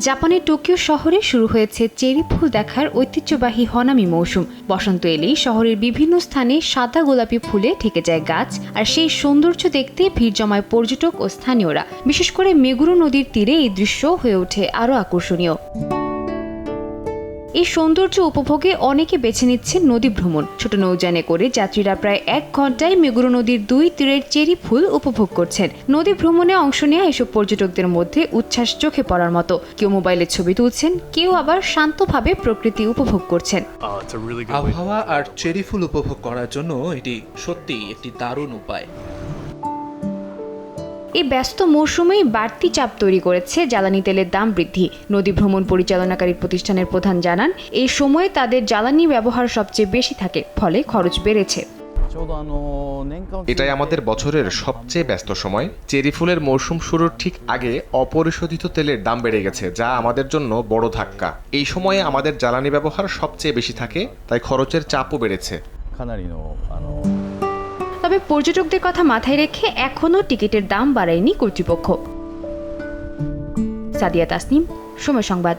জাপানের টোকিও শহরে শুরু হয়েছে চেরি ফুল দেখার ঐতিহ্যবাহী হনামি মৌসুম। বসন্ত এলেই শহরের বিভিন্ন স্থানে সাদা গোলাপি ফুলে ঢেকে যায় গাছ, আর সেই সৌন্দর্য দেখতে ভিড় জমায় পর্যটক ও স্থানীয়রা। বিশেষ করে মেগুরো নদীর তীরে এই দৃশ্য হয়ে ওঠে আরও আকর্ষণীয়। এই সৌন্দর্য উপভোগে অনেকে বেছে নিচ্ছেন নদী ভ্রমণ। ছোট নৌযানে করে যাত্রীরা প্রায় 1 ঘন্টায় মেগুরো নদীর 2 তীরের চেরি ফুল উপভোগ করছেন। নদী ভ্রমণে অংশ নেওয়া এসব পর্যটকদের মধ্যে উচ্ছ্বাস চোখে পড়ার মতো। কেউ মোবাইলে ছবি তুলছেন, কেউ আবার শান্তভাবে প্রকৃতি উপভোগ করছেন। আবহাওয়া আর চেরি ফুল উপভোগ করার জন্য এটি সত্যিই একটি দারুণ উপায়। এই ব্যস্ত মৌসুমেই বাড়তি চাপ তৈরি করেছে জ্বালানি তেলের দাম বৃদ্ধি। নদী ভ্রমণ পরিচালনাকারী প্রতিষ্ঠানের প্রধান জানান, এই সময়ে তাদের জ্বালানি ব্যবহার সবচেয়ে বেশি থাকে, ফলে খরচ বেড়েছে। এটাই আমাদের বছরের সবচেয়ে ব্যস্ত সময়। চেরি ফুলের মৌসুম শুরুর ঠিক আগে অপরিশোধিত তেলের দাম বেড়ে গেছে, যা আমাদের জন্য বড় ধাক্কা। এই সময়ে আমাদের জ্বালানি ব্যবহার সবচেয়ে বেশি থাকে, তাই খরচের চাপও বেড়েছে। তবে পর্যটকদের কথা মাথায় রেখে এখনও টিকিটের দাম বাড়ায়নি কর্তৃপক্ষ। সাদিয়া তাসনিম, সময় সংবাদ।